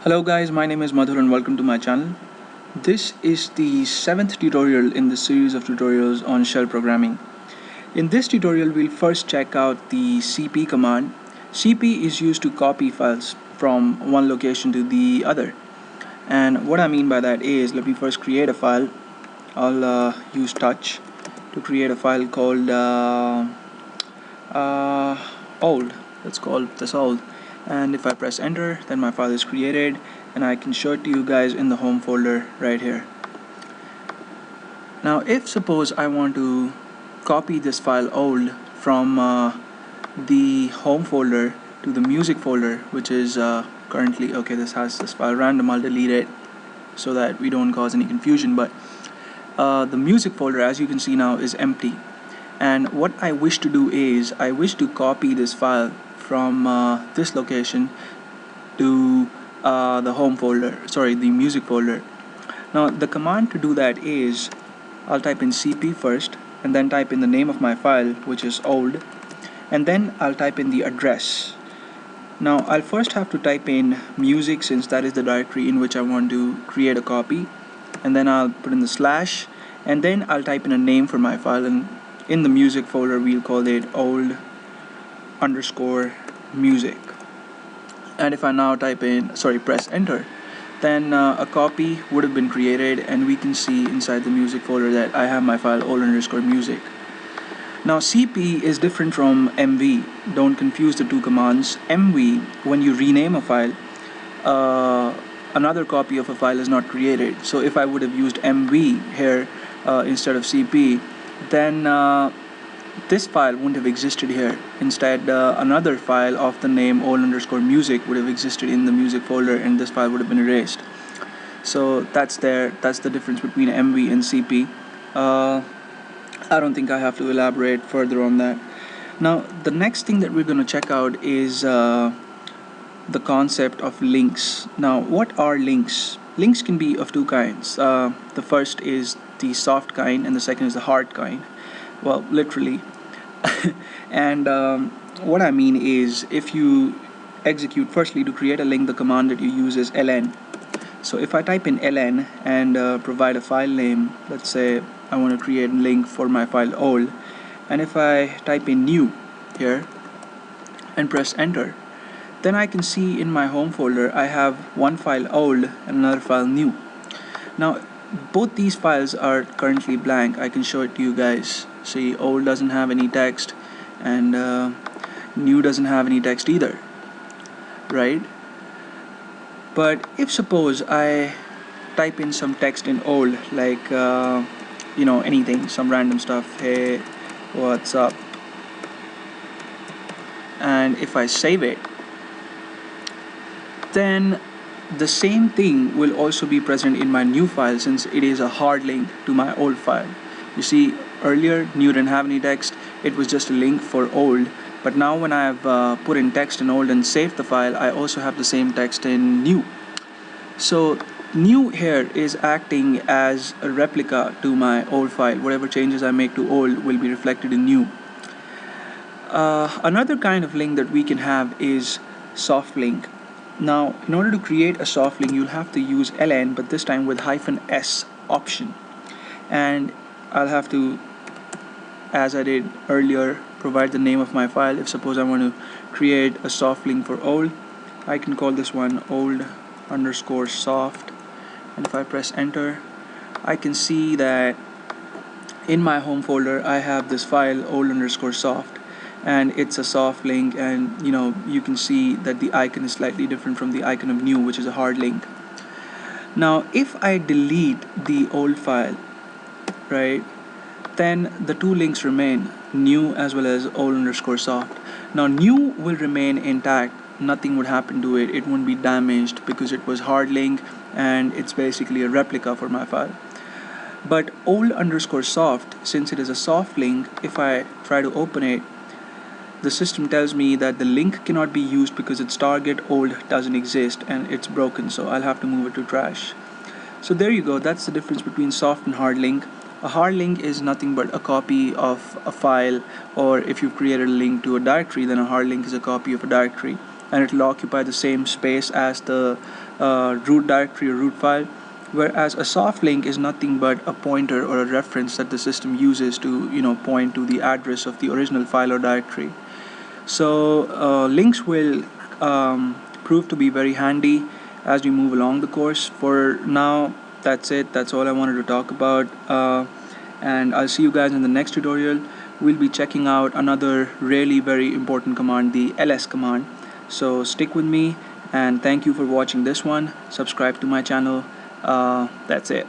Hello guys, my name is Madhur and welcome to my channel. This is the 7th tutorial in the series of tutorials on shell programming. In this tutorial, we'll first check out the cp command. Cp is used to copy files from one location to the other. And what I mean by that is, let me first create a file. I'll use touch to create a file called old. Let's call this old. And if I press enter, then my file is created and I can show it to you guys in the home folder right here. Now if suppose I want to copy this file old from the home folder to the music folder, which is currently, okay, this has this file random, I'll delete it so that we don't cause any confusion, but the music folder, as you can see now, is empty. And what I wish to do is I wish to copy this file from this location to the home folder, sorry, the music folder. Now the command to do that is I'll type in cp first and then type in the name of my file, which is old, and then I'll type in the address. Now I'll first have to type in music, since that is the directory in which I want to create a copy, and then I'll put in the slash, and then I'll type in a name for my file, and in the music folder we'll call it old underscore music. And if I now press enter, then a copy would have been created, and we can see inside the music folder that I have my file old underscore music. Now cp is different from mv. Don't confuse the two commands. Mv, when you rename a file, another copy of a file is not created. So if I would have used mv here instead of cp, then this file wouldn't have existed here. Instead, another file of the name old underscore music would have existed in the music folder, and this file would have been erased. So that's the difference between mv and cp. I don't think I have to elaborate further on that. Now the next thing that we're going to check out is the concept of links. Now what are links? Links can be of two kinds. The first is the soft kind and the second is the hard kind. Well, literally. And what I mean is, if you execute, firstly, to create a link, the command that you use is ln. So if I type in ln and provide a file name, let's say I want to create a link for my file old, and if I type in new here and press enter, then I can see in my home folder I have one file old and another file new. Now both these files are currently blank. I can show it to you guys. See, old doesn't have any text and new doesn't have any text either, right? But if suppose I type in some text in old, like anything, some random stuff, hey, what's up, and if I save it, then the same thing will also be present in my new file, since it is a hard link to my old file. You see, earlier new didn't have any text, it was just a link for old, but now when I have put in text in old and saved the file, I also have the same text in new. So new here is acting as a replica to my old file. Whatever changes I make to old will be reflected in new. Another kind of link that we can have is soft link. Now in order to create a soft link, you'll have to use ln, but this time with -s option, and I'll have to, as I did earlier, provide the name of my file. If suppose I want to create a soft link for old, I can call this one old underscore soft, and if I press enter, I can see that in my home folder I have this file old underscore soft, and it's a soft link, and you can see that the icon is slightly different from the icon of new, which is a hard link. Now if I delete the old file, right, then the two links remain, new as well as old underscore soft. Now new will remain intact, nothing would happen to it, it won't be damaged because it was hard link and it's basically a replica for my file. But old underscore soft, since it is a soft link, if I try to open it, the system tells me that the link cannot be used because its target old doesn't exist and it's broken, so I'll have to move it to trash. So there you go, that's the difference between soft and hard link. A hard link is nothing but a copy of a file, or if you've created a link to a directory, then a hard link is a copy of a directory. and it will occupy the same space as the root directory or root file, whereas a soft link is nothing but a pointer or a reference that the system uses to point to the address of the original file or directory. So links will prove to be very handy as we move along the course. For now, that's it. That's all I wanted to talk about. And I'll see you guys in the next tutorial. We'll be checking out another really very important command, the ls command. So stick with me, and thank you for watching this one. Subscribe to my channel. That's it.